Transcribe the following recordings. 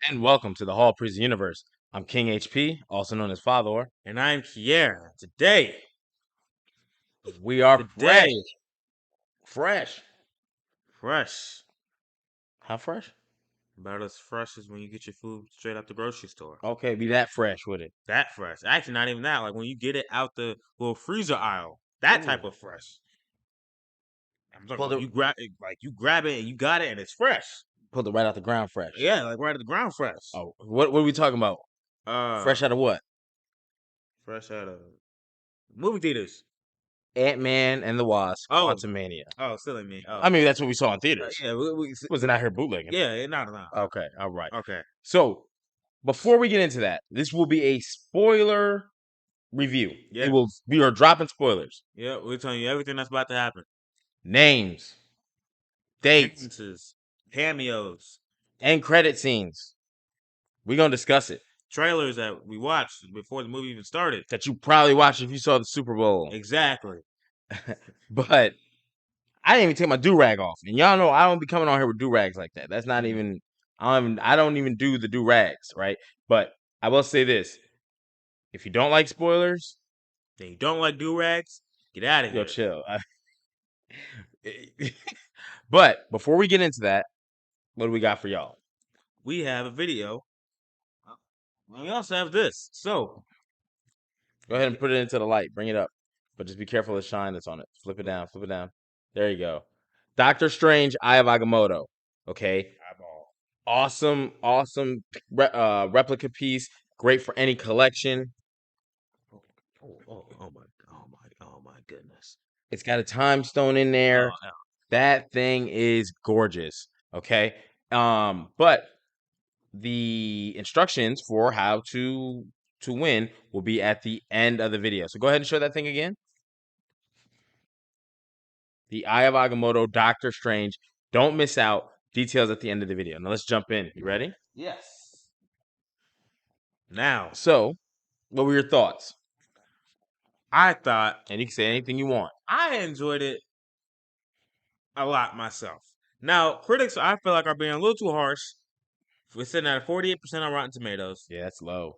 And welcome to the Hall Prison Universe. I'm King HP, also known as Father. And I'm Kiera. Today, We are fresh. today, Fresh. fresh. How fresh? About as fresh as when you get your food straight out the grocery store. Okay, be that fresh with it. That fresh. Actually, not even that. Like when you get it out the little freezer aisle. That type Ooh. of fresh. I'm talking Pulled about it, you grab it, like you grab it and you got it and it's fresh. pulled it right out the ground fresh. Yeah, like right at the ground fresh. Oh, what are we talking about? Uh, Fresh out of what? fresh out of movie theaters. Antman and the Wasp Oh, Quantumania. silly me. I mean, that's what we saw in theaters. Yeah, Wasn't out here bootlegging. yeah, no. Okay, all right. Okay. So, before we get into that, this will be a spoiler review. Yeah. We are dropping spoilers. Yeah, we're telling you everything that's about to happen. Names, dates, Appearances, cameos, and credit scenes. We're gonna discuss it. trailers that we watched before the movie even started. That you probably watched if you saw the Super Bowl. Exactly. But I didn't even take my do-rag off. And y'all know I don't be coming on here with do-rags like that. That's not even I don't even do the do-rags, right? But I will say this. If you don't like spoilers, Then you don't like do-rags, get out of yo, here. chill. But before we get into that, what do we got for y'all? We have a video. We also have this. So, Go ahead and put it into the light. Bring it up. But just be careful of the shine that's on it. Flip it down. Flip it down. There you go. Doctor Strange, Eye of Agamotto. Okay. eyeball. Awesome replica piece. Great for any collection. Oh my goodness. It's got a time stone in there. Oh, That thing is gorgeous. Okay. But the instructions for how to win will be at the end of the video. So go ahead and show that thing again. The Eye of Agamotto, Doctor Strange. Don't miss out. Details at the end of the video. Now let's jump in. You ready? yes. Now, So, what were your thoughts? I thought And you can say anything you want. I enjoyed it a lot myself. Now, critics, I feel like, are being a little too harsh. We're sitting at 48% on Rotten Tomatoes. Yeah, that's low.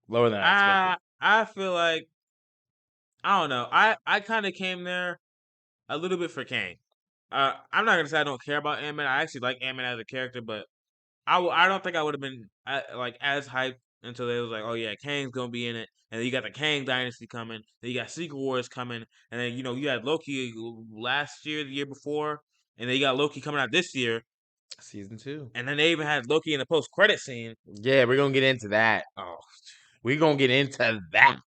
Lower than I expected. I feel like I don't know. I kind of came there a little bit for Kang. I'm not gonna say I don't care about Ant-Man. I actually like Ant-Man as a character, but I don't think I would have been like as hyped until they was like, oh yeah, Kang's gonna be in it, and then you got the Kang Dynasty coming, then you got Secret Wars coming, and then you had Loki last year, the year before, and then you got Loki coming out this year, Season 2. and then they even had Loki in the post-credit scene. Yeah, we're gonna get into that. Oh, We're gonna get into that.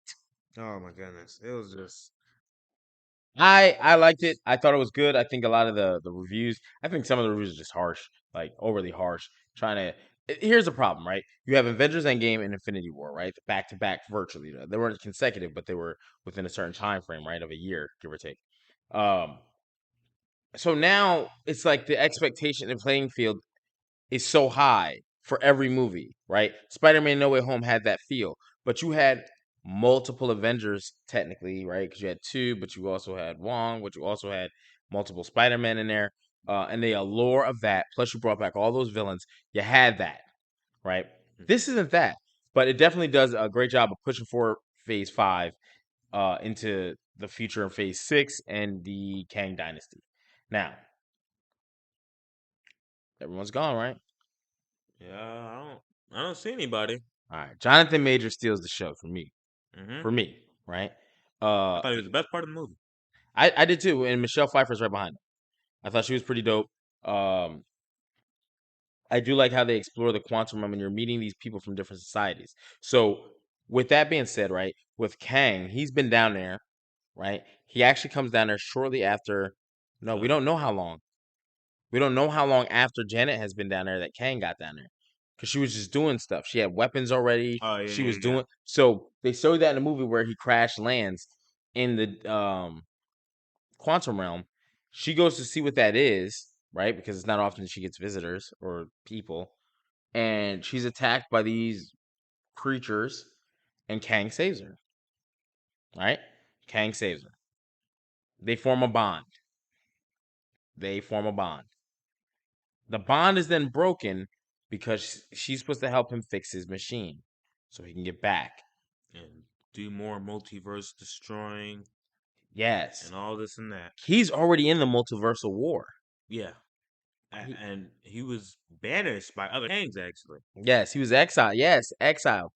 oh my goodness, it was just I liked it. I thought it was good. I think a lot of the reviews. I think some of the reviews are just harsh, like overly harsh. Trying to. Here's the problem, right? You have Avengers Endgame and Infinity War, right? Back to back, virtually. They weren't consecutive, but they were within a certain time frame, right, of a year, give or take. Um. So now it's like the expectation and playing field is so high for every movie, right? Spider-Man No Way Home had that feel, but you had multiple Avengers technically, right? Because you had two, but you also had Wong, but you also had multiple Spider-Man in there, and the allure of that. Plus, you brought back all those villains. You had that, right? This isn't that, but it definitely does a great job of pushing forward Phase 5 into the future in Phase 6 and the Kang Dynasty. Now, everyone's gone, right? yeah. I don't see anybody. All right, Jonathan Major steals the show for me. Mm-hmm. For me, right? I thought he was the best part of the movie. I did too, and Michelle Pfeiffer's right behind him. I thought she was pretty dope. I do like how they explore the quantum realm, and you're meeting these people from different societies. So, with that being said, right, with Kang, he's been down there, right? He actually comes down there shortly after. No, we don't know how long. We don't know how long after Janet has been down there that Kang got down there. Because she was just doing stuff. She had weapons already. Oh yeah, She yeah, was yeah. doing so they showed that in the movie where he crash lands in the quantum realm. She goes to see what that is, right? Because it's not often she gets visitors or people. And she's attacked by these creatures, and Kang saves her. Right? Kang saves her. They form a bond. They form a bond. The bond is then broken because she's supposed to help him fix his machine so he can get back. And do more multiverse destroying Yes, and all this and that. he's already in the multiversal war. Yeah. He, And he was banished by other kings, actually. yes, he was exiled. Yes, exiled.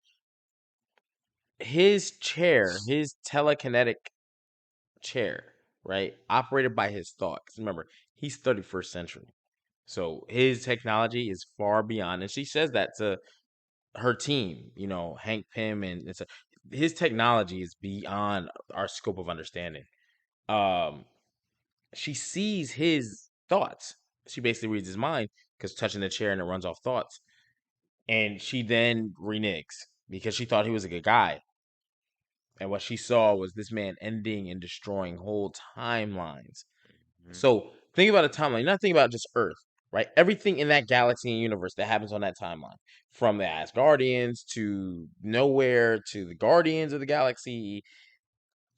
His chair, his telekinetic chair, right, operated by his thought. 'Cause remember, he's 31st century. So his technology is far beyond, and she says that to her team, Hank Pym, and it's his technology is beyond our scope of understanding. Um, she sees his thoughts. She basically reads his mind because touching the chair and it runs off thoughts. And she then reneges because she thought he was a good guy. And what she saw was this man ending and destroying whole timelines. Mhm. So think about a timeline. You're not thinking about just Earth, right? Everything in that galaxy and universe that happens on that timeline, from the Asgardians to nowhere to the Guardians of the Galaxy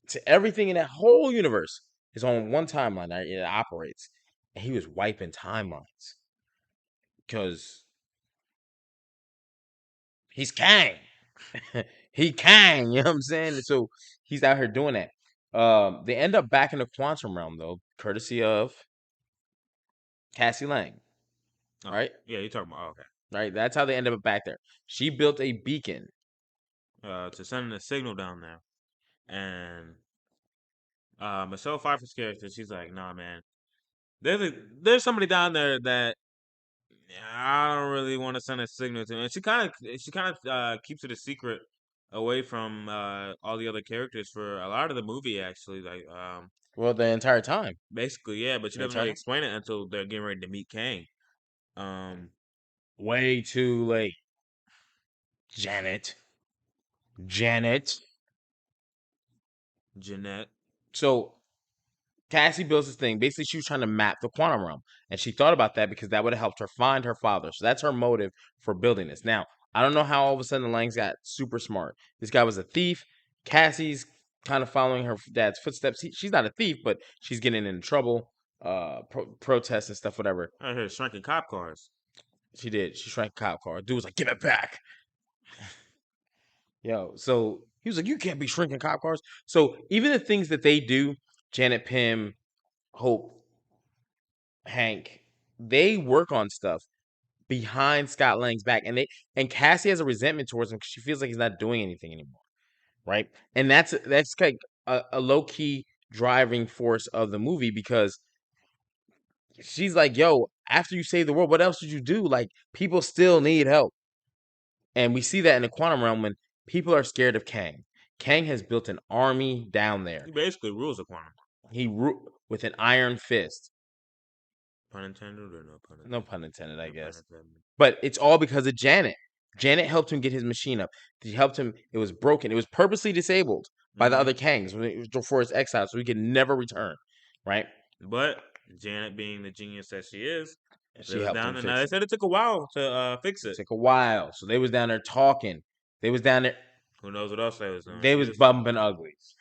to everything in that whole universe is on one timeline that it operates. And he was wiping timelines because he's Kang. He Kang, you know what I'm saying? And so he's out here doing that. They end up back in the quantum realm though, courtesy of Cassie Lang, Oh, right? yeah, you're talking about, okay. Right? That's how they end up back there. She built a beacon. To send a signal down there. And Michelle Pfeiffer's character, she's like, nah, man. There's somebody down there that I don't really want to send a signal to. And she kind of keeps it a secret away from all the other characters for a lot of the movie, actually. Like, Well, the entire time. basically, yeah, but she The doesn't entire really time. explain it until they're getting ready to meet Kang. Um, Way too late. Janet. Janet. Jeanette. So Cassie builds this thing. Basically, she was trying to map the quantum realm. And she thought about that because that would have helped her find her father. So that's her motive for building this. Now, I don't know how all of a sudden the Langs got super smart. This guy was a thief. Cassie's kind of following her dad's footsteps. She's not a thief, but she's getting in trouble, protests and stuff, whatever. I hear shrinking cop cars. She did. She shrank a cop car. Dude was like, give it back. Yo, so he was like, you can't be shrinking cop cars. So even the things that they do, Janet Pym, Hope, Hank, they work on stuff behind Scott Lang's back, and Cassie has a resentment towards him because she feels like he's not doing anything anymore, right? And that's like a low key driving force of the movie because she's like, "Yo, after you save the world, what else did you do? Like, people still need help." And we see that in the quantum realm when people are scared of Kang. Kang has built an army down He there. basically rules the quantum. With an iron fist. Pun intended or no pun No intended? pun intended, I No pun guess. intended. But it's all because of Janet. Janet helped him get his machine up. She helped him. It was broken. It was purposely disabled by the Mm-hmm. other Kangs before his exile, so he could never return. Right? But Janet, being the genius that she is, And they she was helped down him there. Now fix they it. said it took a while to fix It it. took a while, so they was down there talking. They was down there. Who knows what else they was doing? They She was just bumping uglies.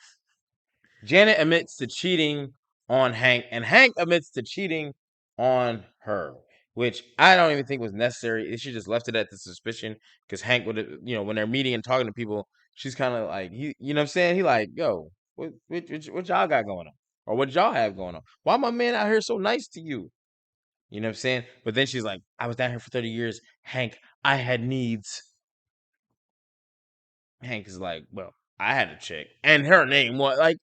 Janet admits to cheating on Hank, and Hank admits to cheating on her, which I don't even think was necessary. They should just left it at the suspicion because Hank would, when they're meeting and talking to people, she's kind of like, you know what I'm saying? He like, yo, what y'all got going on, or what y'all have going on? Why my man out here so nice to you? You know what I'm saying? But then she's like, I was down here for 30 years, Hank. I had needs. Hank is like, well, I had a chick, and her name was like,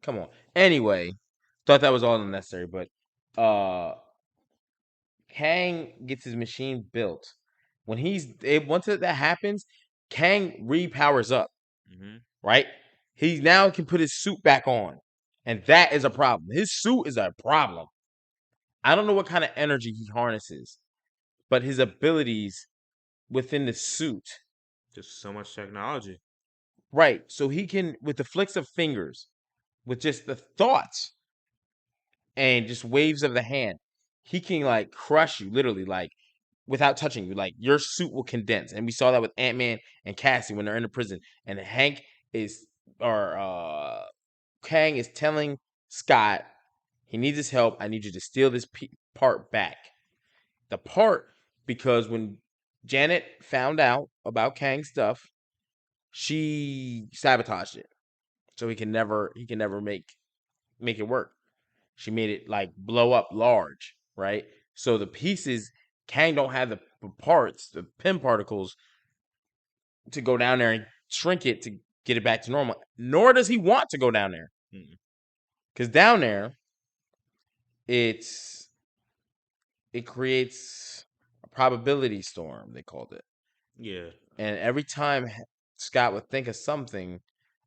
come on. Anyway, thought that was all unnecessary, but Kang gets his machine built. Once that happens, Kang repowers up, hmm right? He now can put his suit back on. And that is a problem. His suit is a problem. I don't know what kind of energy he harnesses, but his abilities within the suit, just so much technology. right? So he can, with the flicks of fingers, with just the thoughts and just waves of the hand, he can like crush you literally, like without touching you. Like your suit will condense. And we saw that with Ant-Man and Cassie when they're in the prison. And Hank is or Kang is telling Scott he needs his help. I need you to steal this part back. The part because when Janet found out about Kang's stuff, she sabotaged it, so he can never make it work. She made it like blow up large, right? So the pieces, Kang don't have the parts, the pin particles, to go down there and shrink it to get it back to normal. Nor does he want to go down there, because down there it's it creates a probability storm. They called it, Yeah. and every time Scott would think of something,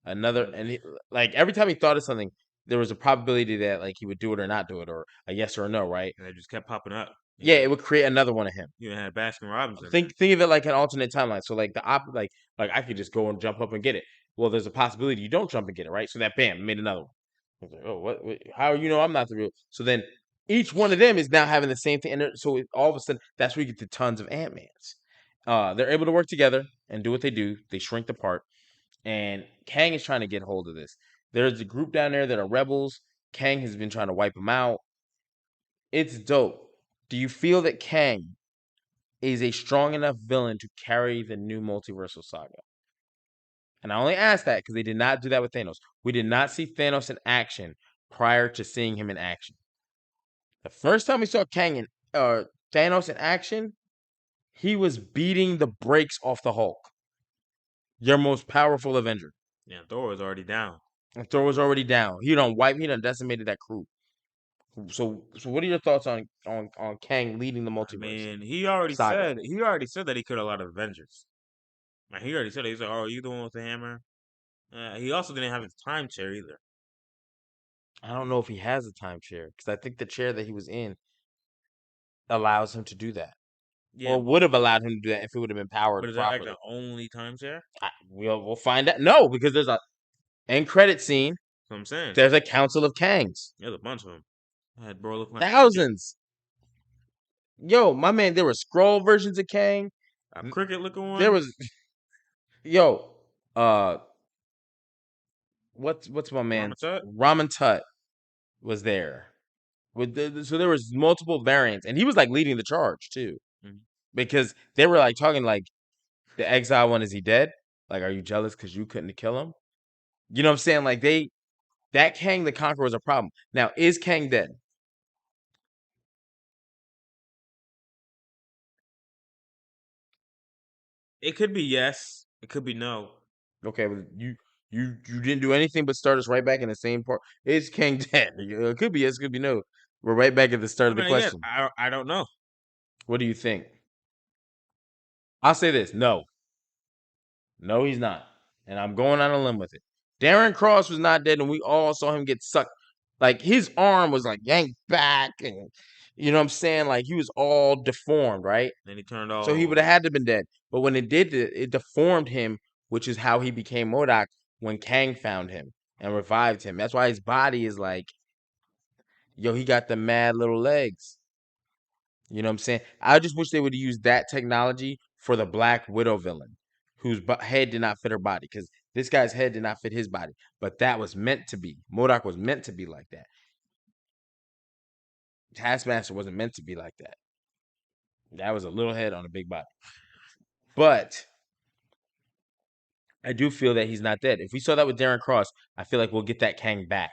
like every time he thought of something, there was a probability that like he would do it or not do it, or a yes or a no, right? And they just kept popping up. Yeah, it would create another one of him. You had Baskin Robbins in Think of it like an alternate timeline. So like like I could just go and jump up and get it. Well, there's a possibility you don't jump and get it, right? So that bam made another one. I was like, oh, what? How I'm not the real? So then each one of them is now having the same thing, and so all of a sudden that's where you get the tons of Ant-Mans. They're able to work together and do what they do. They shrink the part, and Kang is trying to get hold of this. There's a group down there that are rebels. Kang has been trying to wipe them out. It's dope. Do you feel that Kang is a strong enough villain to carry the new multiversal saga? And I only ask that because they did not do that with Thanos. We did not see Thanos in action prior to seeing him in action. The first time we saw Thanos in action, he was beating the brakes off the Hulk, your most powerful Avenger. Yeah, Thor was already down. And Thor was already down. He done decimated that crew. So what are your thoughts on Kang leading the I multiverse mean, saga? he already said that he killed a lot of Avengers. Like he already said it. He's like, "Oh, you the one with the hammer?" He also didn't have his time chair either. I don't know if he has a time chair because I think the chair that he was in allows him to do that, Yeah, or would have allowed him to do that if it would have been powered but is that like the properly. only time chair? We'll find out. No, because there's a end credit scene. That's what I'm saying. There's a council of Kangs, There's a bunch of them. I had bro look like thousands. Yo, my man, there were scroll versions of Kang. a cricket looking There one. was yo, uh, what's my man? Ramatut. Ramen Tut was there. So there was multiple variants, and he was like leading the charge too, Mhm. because they were like talking like the exile one. Is he dead? Like, are you jealous because you couldn't kill him? You know what I'm saying? Like that Kang the Conqueror was a problem. Now, is Kang dead? It could be yes. It could be no. Okay, but you didn't do anything but start us right back in the same part. Is Kang dead? It could be yes, it could be no. We're right back at the start I of the mean, again, question. I don't know. What do you think? I'll say this: no, no, he's not, and I'm going on a limb with it. Darren Cross was not dead, and we all saw him get sucked. Like his arm was like yanked back, and you know what I'm saying? Like he was all deformed, right? Then he turned So he all. would have had to been dead. But when it did, it deformed him, which is how he became MODOK when Kang found him and revived him. That's why his body is like, yo, he got the mad little legs. You know what I'm saying? I just wish they would use that technology for the Black Widow villain, whose head did not fit her body, because this guy's head did not fit his body. But that was meant to be. MODOK was meant to be like that. Taskmaster wasn't meant to be like that. That was a little head on a big body. But I do feel that he's not dead. If we saw that with Darren Cross, I feel like we'll get that Kang back.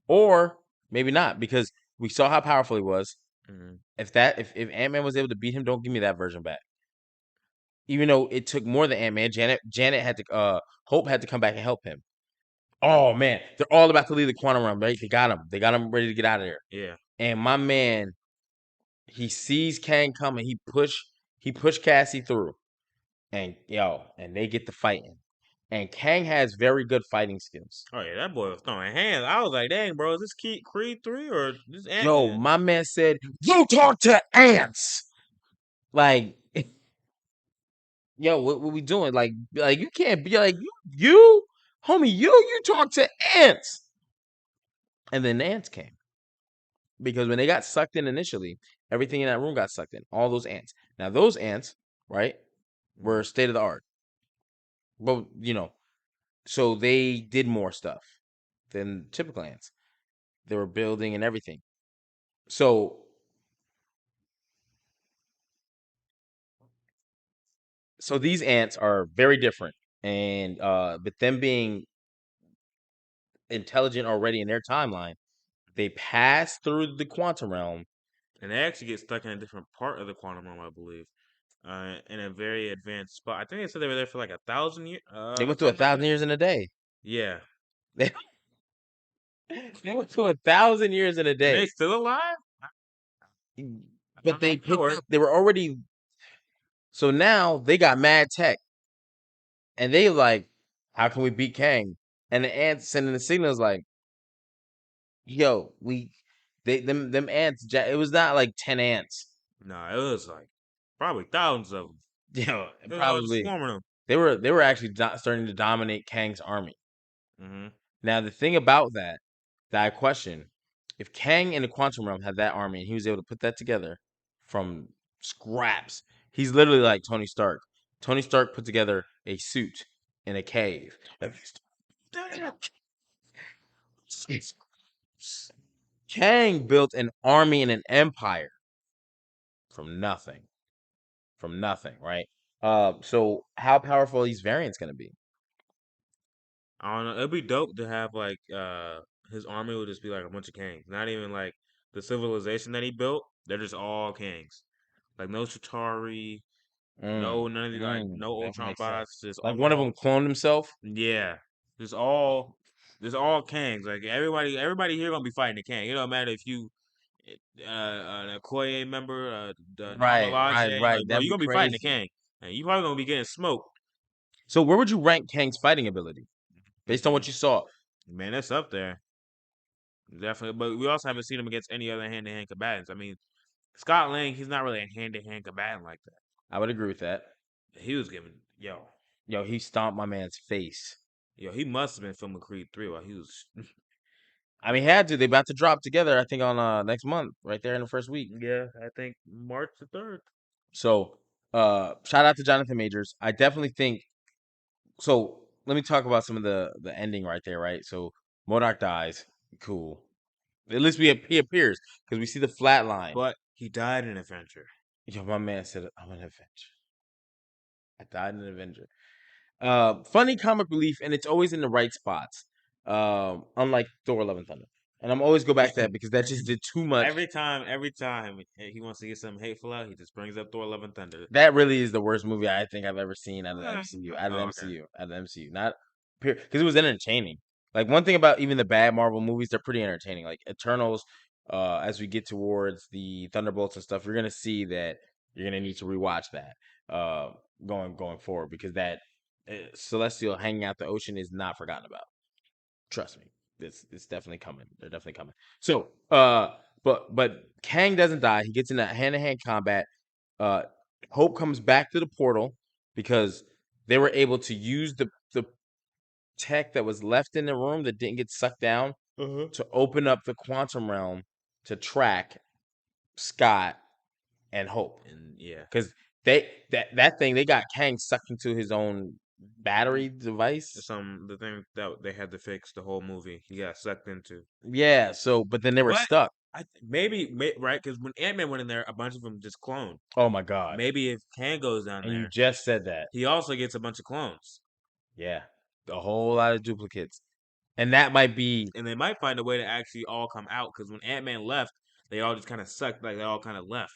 Or maybe not, because we saw how powerful he was. Mhm. If Ant-Man was able to beat him, don't give me that version back. Even though it took more than Ant-Man, Janet had to Hope had to come back and help him. Oh man, they're all about to leave the quantum realm, right? They got him. They got him ready to get out of there. Yeah. And my man, he sees Kang coming. He pushed Cassie through. And they get to fighting. And Kang has very good fighting skills. Oh yeah, that boy was throwing hands. I was like, dang, bro, is this Creed 3 or this Ant Yo, Man? my man said, "You talk to ants." Like, yo, what we doing? Like you can't be like you, homie. You talk to ants. And then the ants came, because when they got sucked in initially, everything in that room got sucked in. All those ants. Now those ants, right, were state of the art. Well, so they did more stuff than typical ants. They were building and everything. So So these ants are very different, and but them being intelligent already in their timeline, they pass through the quantum realm. And they actually get stuck in a different part of the quantum realm, I believe, in a very advanced spot. I think they said they were there for like 1,000 years, They went if through a I'm not thousand mistaken. years in a day. Yeah, They, they went through 1,000 years in a and they day. still alive. I But don't know they if that picked worked. up. They were already. So now they got mad tech, and they like, how can we beat Kang? And the ants sending the signals like, yo, we, they them ants. It was not like 10 ants. No, it was like probably thousands of them. Yo, They was all just probably swarming them. they were actually starting to dominate Kang's army. Hmm. Now the thing about that I question, if Kang in the quantum realm had that army and he was able to put that together from scraps, he's literally like Tony Stark. Tony Stark put together a suit in a cave. Kang built an army and an empire from nothing. From nothing, right? So how powerful are these variants gonna be? I don't know. It'd be dope to have like his army would just be like a bunch of kings. Not even like the civilization that he built. They're just all kings. Like no Chitauri, no none of the like no That Ultron makes sense. bots. Just Like one of all them cloned himself. yeah. Just all kings. Like everybody here gonna be fighting the king. It don't matter if you an Okoye member, the Right, right, Namalaje, right. like bro, That'd you be gonna be fighting the crazy. king. And you probably gonna be getting smoked. So where would you rank Kang's fighting ability based on what Mm-mm. you saw? Man, that's up there. Definitely. But we also haven't seen him against any other hand to hand combatants. I mean, Scott Lang, he's not really a hand to hand combatant like that. I would agree with that. He was giving Yo, he stomped my man's face. he must have been filming Creed 3 while he was I mean, he had to. They about to drop together. I think on next month, right there in the first week. yeah, I think March the 3rd. So, shout out to Jonathan Majors. I definitely think. So let me talk about some of the ending right there. Right. So Modoc dies. Cool. At least he appears because we see the flat line. But he died in Adventure. Yo, my man said, "I'm an Avenger. I died in an Avenger." Funny comic relief, and it's always in the right spots. Unlike Thor: Love and Thunder, and I'm always go back to that because that just did too much. Every time he wants to get something hateful out, he just brings up Thor Love and Thunder. That really is the worst movie I think I've ever seen out of the Eh, MCU. Out of the oh, okay. MCU. Out of the MCU. Not because it was entertaining. Like one thing about even the bad Marvel movies, they're pretty entertaining. Like Eternals, as we get towards the Thunderbolts and stuff, you're gonna see that you're gonna need to rewatch that going forward because that Celestial hanging out the ocean is not forgotten about. Trust me, it's definitely coming. They're definitely coming. So, but Kang doesn't die. He gets in that hand to hand combat. Uh, Hope comes back to the portal because they were able to use the tech that was left in the room that didn't get sucked down Uh-huh. to open up the quantum realm to track Scott and Hope And yeah. because that thing they got Kang sucked into his own battery device. The thing that they had to fix the whole movie, he got sucked into. Yeah, so but then they were But stuck. right because when Ant Man went in there, a bunch of them just cloned. Oh my god. Maybe if Kang goes down And you there, just said that. he also gets a bunch of clones, Yeah. A whole lot of duplicates. And that might be and they might find a way to actually all come out. Because when Ant Man left, they all just kind of sucked, like they all kind of left.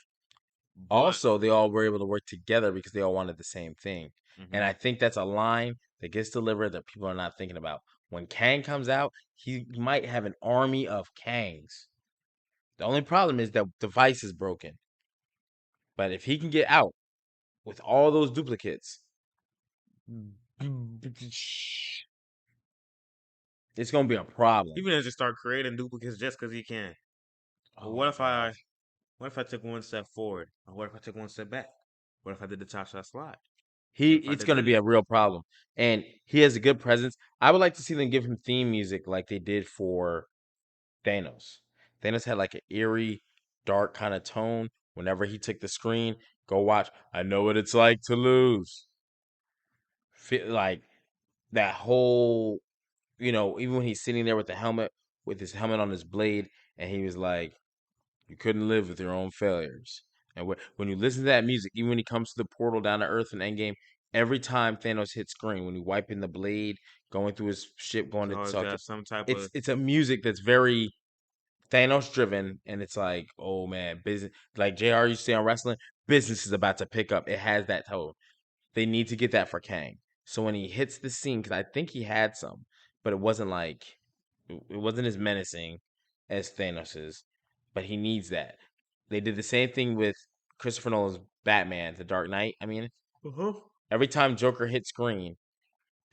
But also they all were able to work together because they all wanted the same thing. And hmm I think that's a line that gets delivered that people are not thinking about. When Kang comes out, he might have an army of Kangs. The only problem is that device is broken. But if he can get out with all those duplicates, it's gonna be a problem. even just start creating duplicates just because he can. But Oh my god. what if I took one step forward? Or what if I took one step back? What if I did the top shot slide? He What if I it's did gonna be this? a real problem. And he has a good presence. I would like to see them give him theme music like they did for Thanos. Thanos had like an eerie, dark kind of tone whenever he took the screen. Go watch. I know what it's like to lose. Fit like that whole, even when he's sitting there with the helmet, with his helmet on his blade, and he was like, "You couldn't live with your own failures." And when you listen to that music, even when he comes to the portal down to Earth in Endgame, every time Thanos hits screen, when he wiping the blade, going through his ship, going It's to always talk, got some type it's of it's a music that's very Thanos driven, and it's like, oh man, business. Like Jr. used to say on wrestling, business is about to pick up. It has that tone. They need to get that for Kang. So when he hits the scene, because I think he had some, but it wasn't like it wasn't as menacing as Thanos's, but he needs that. They did the same thing with Christopher Nolan's Batman, The Dark Knight. I mean, uh-huh. every time Joker hit screen,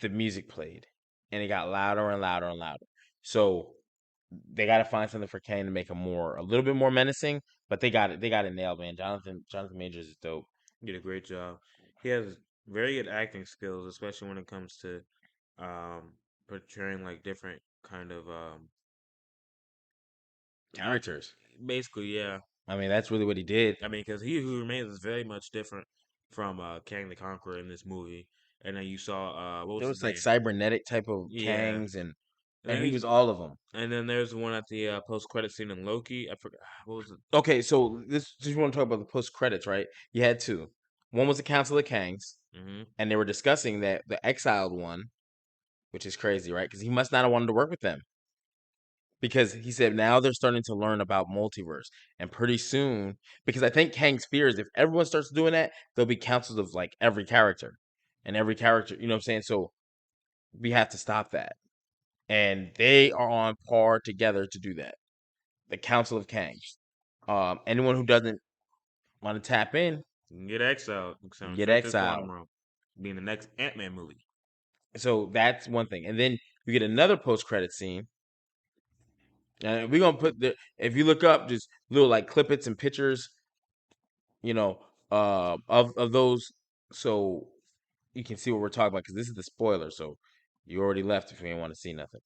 the music played, and it got louder and louder and louder. So they got to find something for Kane to make him a little bit more menacing. But they got it. They got it nailed, man. Jonathan Majors is dope. He did a great job. He has very good acting skills, especially when it comes to um portraying like different kind of uh, Characters. basically, yeah. I mean, that's really what he did. I mean, because He Who Remains is very much different from Kang the Conqueror in this movie. And then you saw what was There his was like name? cybernetic type of Yeah. Kangs, And and then he he, was all of them. and then there's the one at the post credit scene in Loki. I forgot what was it? Okay, so this you want to talk about the post credits, right? You had two. One was the Council of Kangs, Hmm. and they were discussing that the exiled one, which is crazy, right? Because he must not have wanted to work with them. Because he said now they're starting to learn about multiverse, and pretty soon, because I think Kang's fear is if everyone starts doing that, there'll be councils of like every character, and every character, you know what I'm saying? So we have to stop that, and they are on par together to do that. The Council of Kangs. Anyone who doesn't want to tap in, You can get exiled, sent get straight to the quantum exiled. realm, being the next Ant-Man movie. So that's one thing, and then you get another post credit scene. And we're gonna put the if you look up just little like clippets and pictures, you know, of those, so you can see what we're talking about because this is the spoiler. So you already left if you didn't want to see nothing.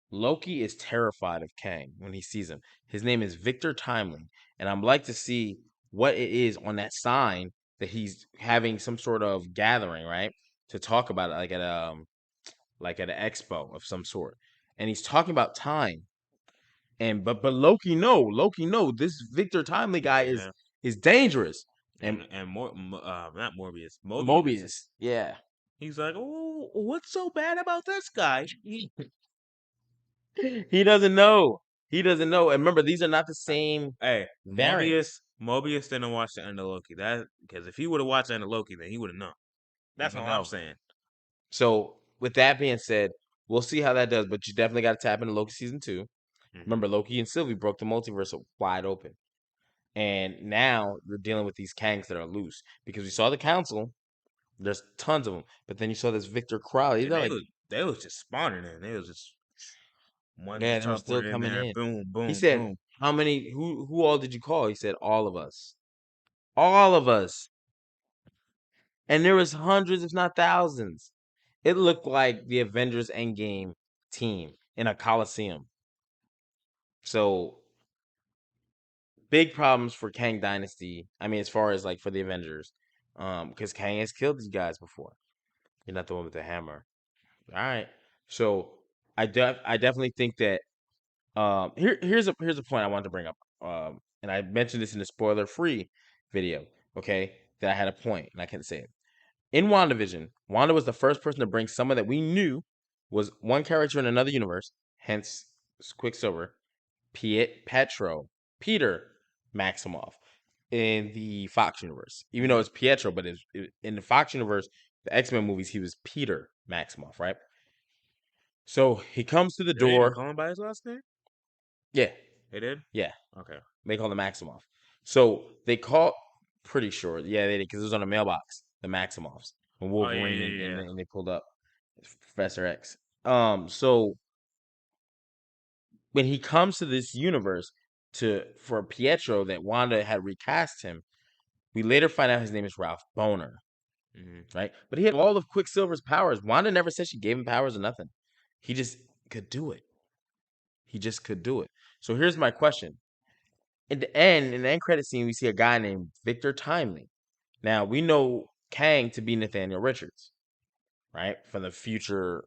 Loki is terrified of Kang when he sees him. His name is Victor Timely, and I'd like to see what it is on that sign that he's having some sort of gathering, right? To talk about it, like at an expo of some sort. And he's talking about time. And but Loki know this Victor Timely guy Yeah. is dangerous. And And not Morbius, Mobius. Mobius, yeah. He's like, oh, what's so bad about this guy? He doesn't know. He doesn't know. And remember, these are not the same Hey, variant. Mobius didn't watch the end of Loki. That because if he would have watched the end of Loki, then he would have known. He That's would all I'm know. saying. So with that being said, we'll see how that does. But you definitely got to tap into Loki season 2. Hmm. Remember, Loki and Sylvie broke the multiverse wide open. And now you're dealing with these Kangs that are loose. Because we saw the council, there's tons of them. But then you saw this Victor Crowley. And They're like, they was just spawning in. They was just one yeah, just they're still teleported in coming there. in. Boom, He boom, said, boom. how many, who all did you call? He said, all of us. All of us. And there was hundreds, if not thousands. It looked like the Avengers Endgame team in a coliseum. So big problems for Kang Dynasty. I mean, as far as like for the Avengers, because Kang has killed these guys before. You're not the one with the hammer. All right. So I definitely think that here's a point I wanted to bring up. And I mentioned this in the spoiler free video. Okay, that I had a point and I couldn't say it. In WandaVision, Wanda was the first person to bring someone that we knew was one character in another universe, hence Quicksilver, Peter Maximoff in the Fox universe. Even though Hmm. it's Pietro, but in the Fox universe, the X-Men movies, he was Peter Maximoff, right? So he comes to the Did they even door. call him by his last name? Yeah, They did. yeah. Okay. They call him Maximoff. So they call, pretty sure, yeah, they did because it was on a mailbox, the Maximoffs, when Oh yeah, Wolverine yeah, yeah. and they pulled up Professor X. So when he comes to this universe to for Pietro that Wanda had recast him, we later find out his name is Ralph Boner, Hmm. right? But he had all of Quicksilver's powers. Wanda never said she gave him powers or nothing. He just could do it. He just could do it. So here's my question. In the end credit scene, we see a guy named Victor Timely. Now we know Kang to be Nathaniel Richards, right? From the future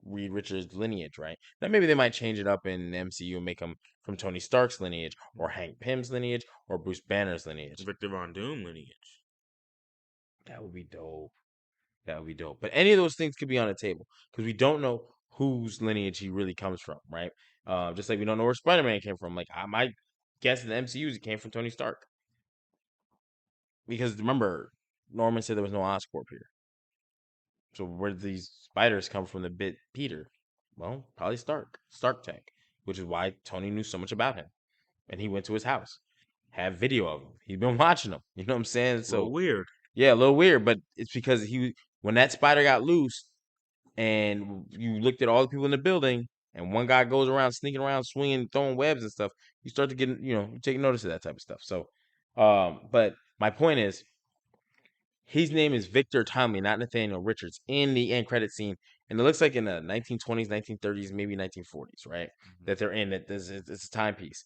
Reed Richards lineage, right? Now maybe they might change it up in the MCU and make him from Tony Stark's lineage, or Hank Pym's lineage, or Bruce Banner's lineage. Victor Von Doom lineage. That would be dope. That would be dope. But any of those things could be on the table because we don't know whose lineage he really comes from, right? Just like we don't know where Spider-Man came from. Like I might guess in the MCU he came from Tony Stark because remember Norman said there was no Oscorp here. So where did these spiders come from? The bit Peter? Well, probably Stark Tech, which is why Tony knew so much about him, and he went to his house, have video of him. He's been watching them. You know what I'm saying? A little So weird. yeah, a little weird, but it's because he when that spider got loose, and you looked at all the people in the building, and one guy goes around sneaking around, swinging, throwing webs and stuff. You start to get, take notice of that type of stuff. So, but my point is, his name is Victor Tomley, not Nathaniel Richards, in the end credit scene, and it looks like in the 1920s, 1930s, maybe 1940s, right? That they're in. That this is it's a timepiece.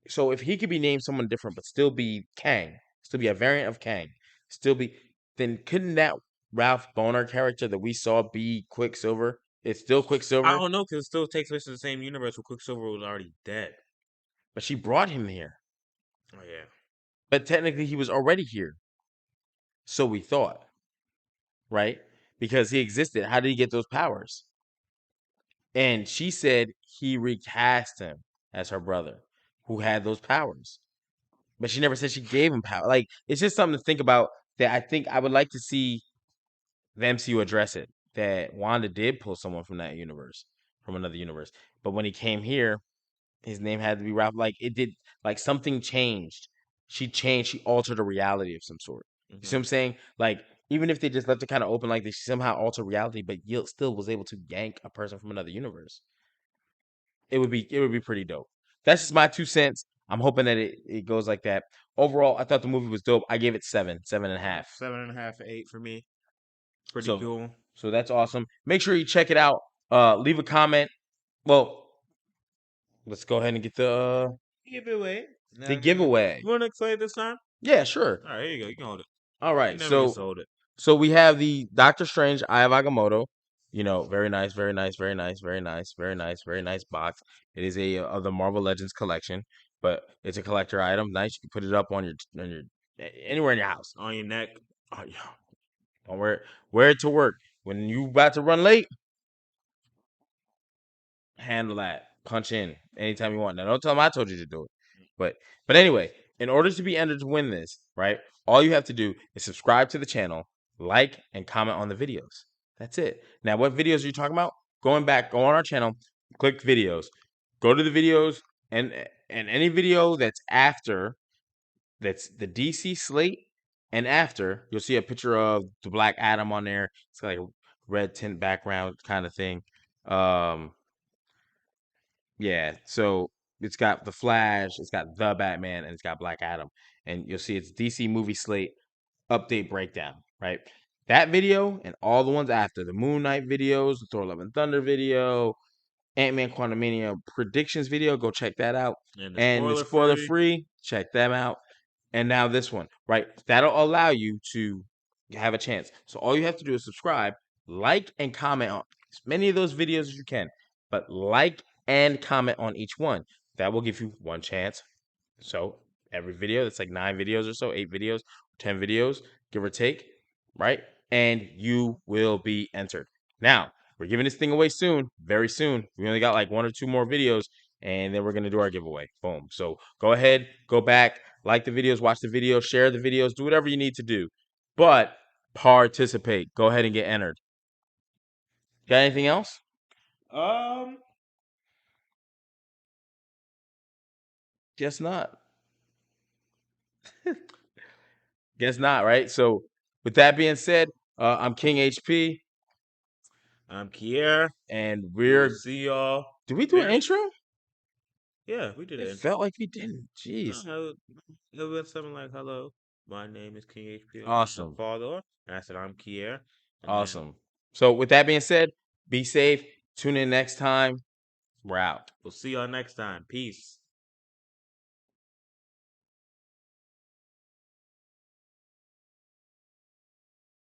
So if he could be named someone different, but still be Kang, still be a variant of Kang, still be, then couldn't that Ralph Boner character that we saw be Quicksilver? It's still I Quicksilver, don't know because it still takes place in the same universe where Quicksilver was already dead. but she brought him here. Oh yeah. But technically, he was already here, so we thought, right? Because he existed. How did he get those powers? And she said he recast him as her brother, who had those powers. But she never said she gave him power. Like it's just something to think about. That I think I would like to see the MCU address it. That Wanda did pull someone from that universe, from another universe. But when he came here, his name had to be Ralph. Like it did, like something changed. She changed. She altered a reality of some sort. You see what Hmm. I'm saying? Like even if they just left it kind of open, like they somehow alter reality, but Yield still was able to yank a person from another universe. It would be pretty dope. That's just my 2 cents. I'm hoping that it goes like that. Overall, I thought the movie was dope. I gave it 7.5. 7.5, 8 for me. Pretty So cool. so that's awesome. Make sure you check it out. Leave a comment. Well, let's go ahead and get Giveaway. the Now, giveaway. you want to explain this time? Yeah, sure. All right, here you go. You can hold it. All You right. never get So sold it. so we have the Doctor Strange Eye of Agamotto. Very nice, very nice, very nice, very nice, very nice, very nice box. It is a of the Marvel Legends collection, but it's a collector item. Nice. You can put it up on your anywhere in your house. On your neck. Oh, yeah. Don't wear it to work. When you about to run late, handle that. Punch in anytime you want. Now, don't tell them I told you to do it. But anyway, in order to be entered to win this, right? All you have to do is subscribe to the channel, like, and comment on the videos. That's it. Now, what videos are you talking about? Go on our channel, click videos, go to the videos, and any video that's the DC slate, and after you'll see a picture of the Black Adam on there. It's got like a red tint background kind of thing. Um, yeah, so it's got the Flash, it's got the Batman, and it's got Black Adam, and you'll see it's DC movie slate update breakdown, right? That video and all the ones after the Moon Knight videos, the Thor: Love and Thunder video, Antman Quantumania predictions video, go check that out, And the and the spoiler spoiler free. free, check them out, and now this one, right? That'll allow you to have a chance. So all you have to do is subscribe, like, and comment on as many of those videos as you can, but like and comment on each one. That will give you one chance. So every video, that's like 9 videos or so, 8 videos, 10 videos, give or take, right? And you will be entered. Now, we're giving this thing away soon, very soon. We only got like 1 or 2 more videos, and then we're gonna do our giveaway. Boom. So go ahead, go back, like the videos, watch the videos, share the videos, do whatever you need to do. But participate. Go ahead and get entered. Got anything else? Um, Guess not. Guess not, right? So with that being said, I'm King HP, I'm Kier. and We will see y'all did we do an very. intro? Yeah, we did It it. felt like we didn't. Jeez. It was something like, "Hello, my name is King HP. I'm the Awesome. father." And I said, "I'm Kier." And then Awesome. So with that being said, be safe. Tune in next time. We're out. we'll see y'all next time. Peace.